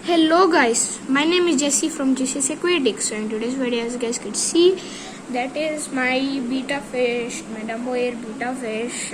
Hello guys, my name is Jesse from Jesse's Aquatics. So in today's video, as you guys could see, that is my beta fish, my Dumbo Air beta fish,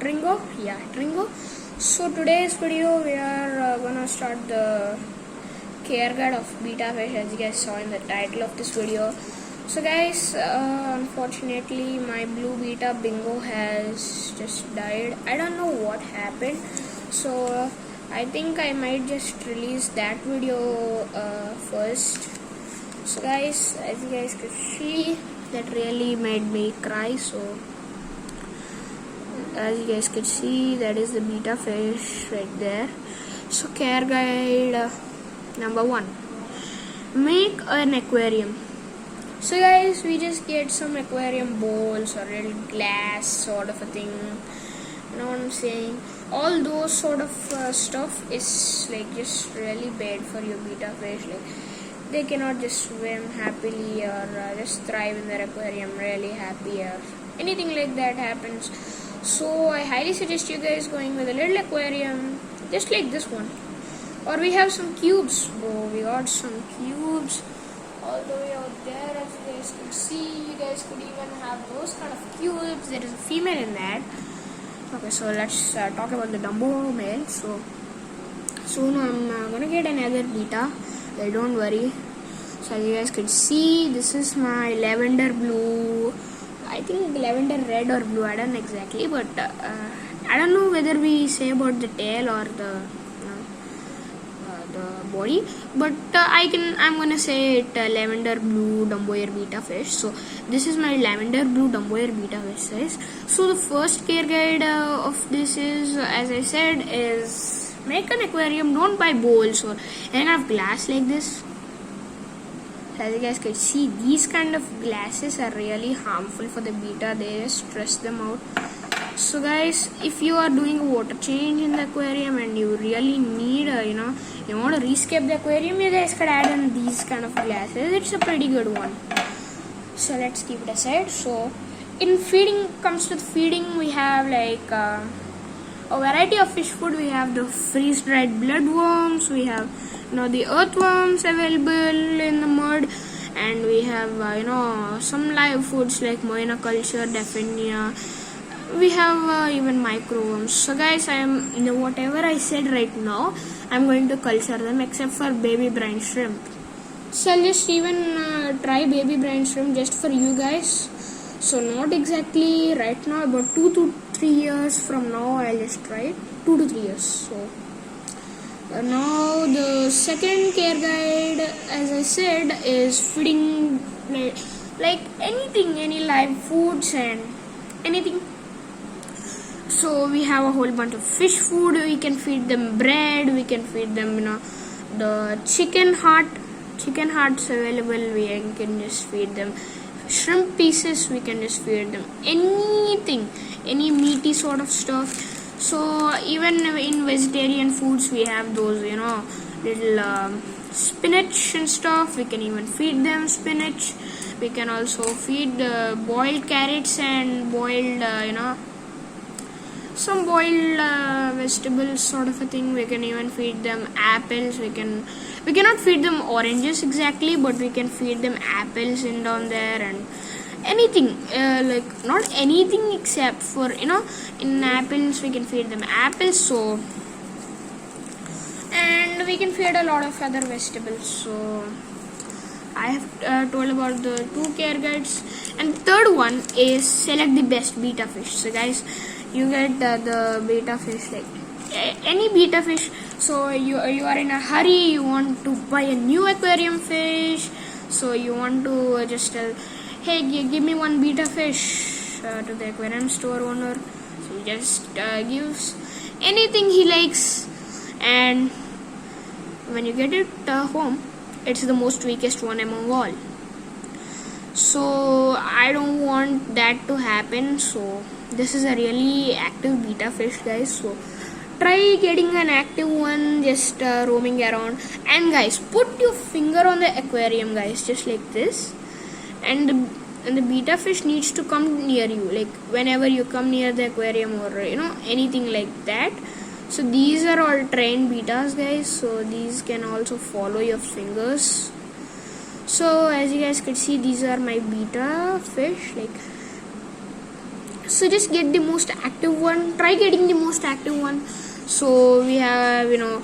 Tringo. Yeah, Tringo. So today's video, we are gonna start the care guide of beta fish, as you guys saw in the title of this video. So guys, unfortunately, my blue beta bingo has just died. I don't know what happened. So I think I might just release that video first. So guys, as you guys could see, that really made me cry. So as you guys could see, that is the beta fish right there. So care guide number 1, make an aquarium. So guys, we just get some aquarium bowls or little glass sort of a thing. You know what I'm saying? All those sort of stuff is like just really bad for your beta fish. Like they cannot just swim happily or just thrive in their aquarium really happy or anything like that happens. So I highly suggest you guys going with a little aquarium just like this one. Or we have some cubes. Oh, we got some cubes all the way out there, as you guys could see. You guys could even have those kind of cubes. There is a female in that. Okay, so let's talk about the Dumbo male. So soon I'm gonna get another beta. Don't worry. So as you guys could see, this is my lavender blue. I think lavender red or blue. I don't know exactly, but I don't know whether we say about the tail or the body, but I'm gonna say it lavender blue Dumbo Air beta fish. So this is my lavender blue Dumbo Air beta fish guys. So the first care guide of this is, as I said, is make an aquarium. Don't buy bowls or any kind of glass like this. As you guys can see, these kind of glasses are really harmful for the beta. They just stress them out. So guys, if you are doing a water change in the aquarium and you really need you want to rescape the aquarium, you guys could add in these kind of glasses. It's a pretty good one. So let's keep it aside. So in feeding, comes to the feeding, we have like a variety of fish food. We have the freeze dried bloodworms, we have the earthworms available in the mud, and we have some live foods like moenoculture, daphnia. We have even microworms. So guys, whatever I said right now, I'm going to culture them except for baby brine shrimp. So I'll just even try baby brine shrimp just for you guys. So not exactly right now, about 2 to 3 years from now I'll just try it. 2 to 3 years. So now the second care guide, as I said, is feeding like anything, any live foods and anything. So we have a whole bunch of fish food. We can feed them bread. We can feed them, the chicken hearts available. We can just feed them shrimp pieces. We can just feed them anything, any meaty sort of stuff. So even in vegetarian foods, we have those, little spinach and stuff. We can even feed them spinach. We can also feed boiled carrots and boiled, some boiled vegetables sort of a thing. We can even feed them apples. We cannot feed them oranges exactly, but we can feed them apples in down there and anything, like not anything except for in apples we can feed them apples. So and we can feed a lot of other vegetables. So I have told about the 2 care guides, and the third one is select the best beta fish. So guys, you get the beta fish, like any beta fish. So you are in a hurry, you want to buy a new aquarium fish, so you want to just tell, hey, give me 1 beta fish to the aquarium store owner. So he just gives anything he likes, and when you get it home, it's the most weakest one among all. So I don't want that to happen. So this is a really active beta fish guys. So try getting an active one, just roaming around. And guys, put your finger on the aquarium guys, just like this, and the beta fish needs to come near you, like whenever you come near the aquarium or anything like that. So these are all trained betas, guys, so these can also follow your fingers. So as you guys can see, these are my beta fish. So just get the most active one, try getting the most active one. So we have the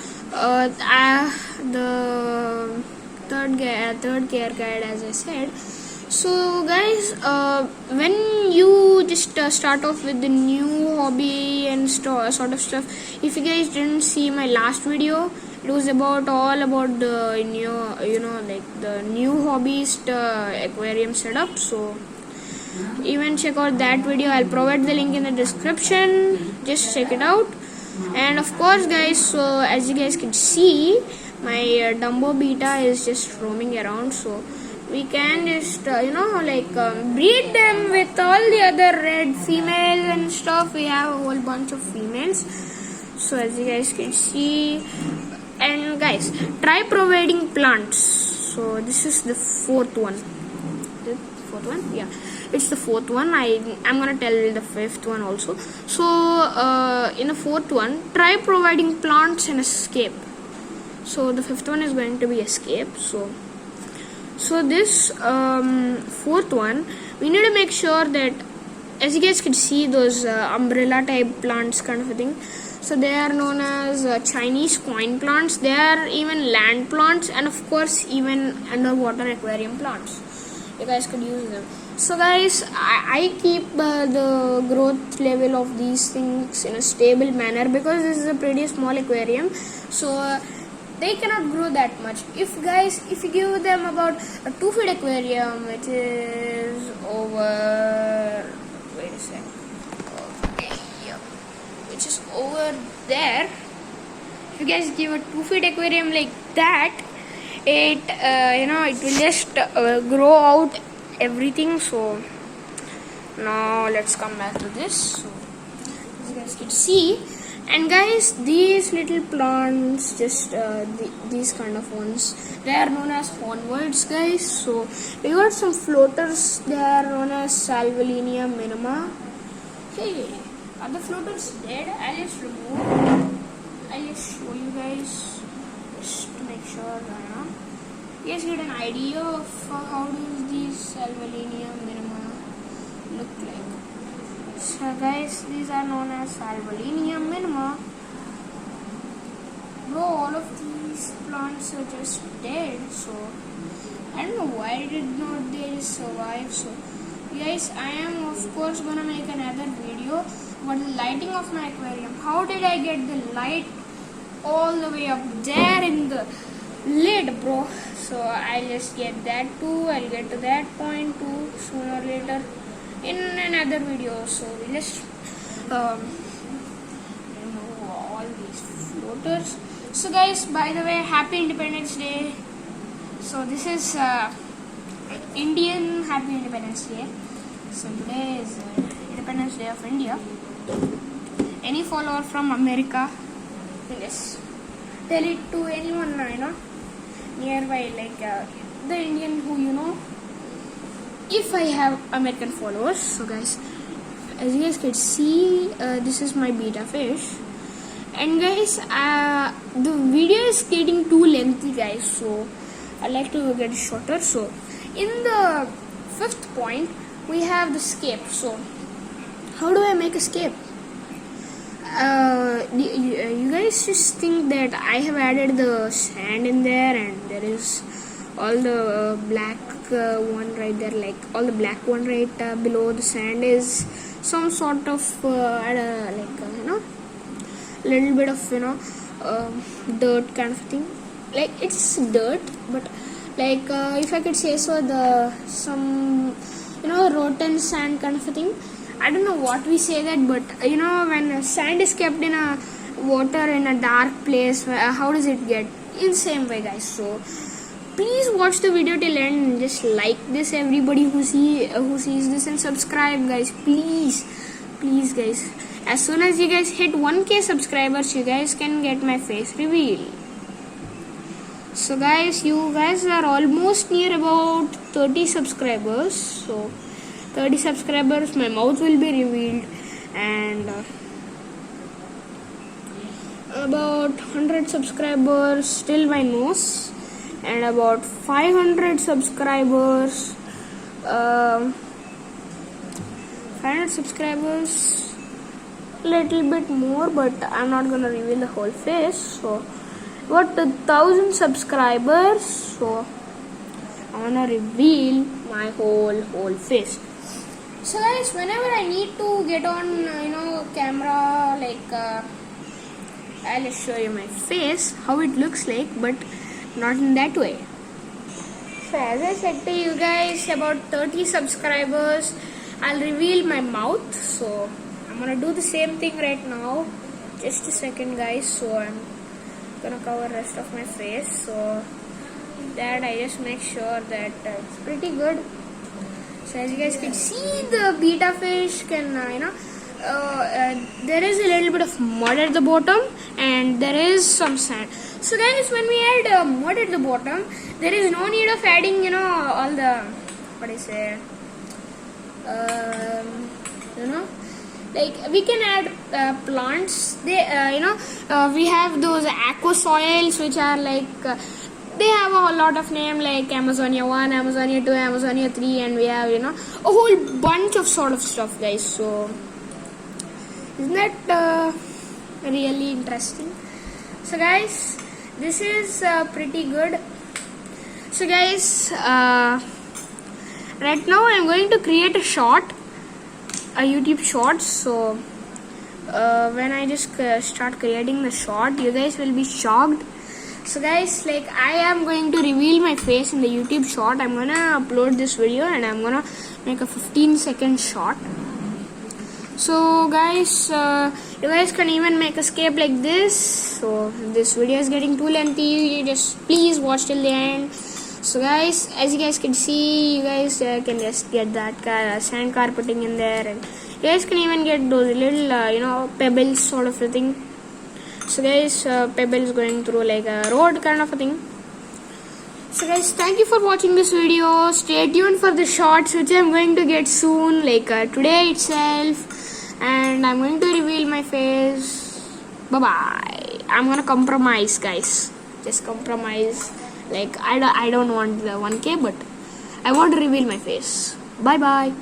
third care guide, as I said. So guys, when you just start off with the new hobby and sort of stuff, if you guys didn't see my last video, it was all about the new the new hobbyist aquarium setup. So even check out that video. I'll provide the link in the description, just check it out. And of course guys, so as you guys can see, my Dumbo beta is just roaming around, so we can just breed them with all the other red females and stuff. We have a whole bunch of females, so as you guys can see. And guys, try providing plants. So this is the fourth one. Yeah, it's the fourth one. I'm gonna tell you the fifth one also. So in the fourth one, try providing plants and escape. So the fifth one is going to be escape. So this fourth one, we need to make sure that, as you guys can see, those umbrella type plants kind of a thing. So they are known as Chinese coin plants. They are even land plants, and of course even underwater aquarium plants. You guys could use them. So guys, I keep the growth level of these things in a stable manner, because this is a pretty small aquarium, so they cannot grow that much. If you give them about a 2 feet aquarium, which is over, wait a sec, okay, yeah, which is over there. If you guys give a 2 feet aquarium like that, it it will just grow out everything. So now let's come back to this. So as you guys can see, and guys, these little plants, just these kind of ones, they are known as hornworts, guys. So we got some floaters. They are known as Salvelinea minima. Hey, are the floaters dead? I'll just show you guys, just to make sure you guys get an idea of how does these Salvelinea minima look like. So guys, these are known as Salvelinea minima. Bro, all of these plants are just dead, so I don't know why did not they survive. So guys, I am of course gonna make another video about the lighting of my aquarium. How did I get the light all the way up there in the lid, bro? So I'll just get that too. I'll get to that point too sooner or later in another video. So we just remove all these floaters. So guys, by the way, happy Independence Day. So this is Indian Happy Independence Day. So today is Independence Day of India. Any follower from America, just tell it to anyone nearby, like the Indian who if I have American followers. So guys, as you guys can see, this is my beta fish. And guys, the video is getting too lengthy, guys, so I like to get it shorter. So in the fifth point, we have the scape. So how do I make a scape? You guys just think that I have added the sand in there, and there is all the black one right there, like all the black one right below the sand is some sort of little bit of dirt kind of thing. Like it's dirt, but like if I could say so, some rotten sand kind of a thing. I don't know what we say that, but when sand is kept in a water in a dark place, how does it get? In the same way, guys. So please watch the video till end and just like this, everybody who sees this, and subscribe, guys, please guys. As soon as you guys hit 1k subscribers, you guys can get my face reveal. So guys, you guys are almost near about 30 subscribers. So 30 subscribers, my mouth will be revealed, and about 100 subscribers till my nose, and about 500 subscribers. 500 subscribers, little bit more, but I'm not gonna reveal the whole face. So about 1,000 subscribers, so I'm gonna reveal my whole face. So guys, whenever I need to get on camera, like I'll just show you my face, how it looks like, but not in that way. So as I said to you guys, about 30 subscribers, I'll reveal my mouth. So I'm gonna do the same thing right now. Just a second guys. So I'm gonna cover rest of my face, so that I just make sure that it's pretty good. So as you guys can see, the beta fish can there is a little bit of mud at the bottom and there is some sand. So guys, when we add mud at the bottom, there is no need of adding all the like we can add plants. They we have those aqua soils which are like they have a lot of name like Amazonia 1, Amazonia 2, Amazonia 3, and we have a whole bunch of sort of stuff guys. So isn't that really interesting? So guys, this is pretty good. So guys, right now I'm going to create a short, a YouTube short. So when I just start creating the short, you guys will be shocked. So guys, like I am going to reveal my face in the YouTube short. I'm gonna upload this video and I'm gonna make a 15-second short. So guys, you guys can even make a scape like this. So if this video is getting too lengthy, just please watch till the end. So guys, as you guys can see, you guys can just get that sand carpeting in there, and you guys can even get those little pebbles sort of a thing. So guys, pebbles going through like a road kind of a thing. So guys, thank you for watching this video. Stay tuned for the shorts which I'm going to get soon, like today itself, and I'm going to reveal my face. Bye bye. I'm gonna compromise guys, just compromise. Like I don't want the 1K, but I want to reveal my face. Bye bye.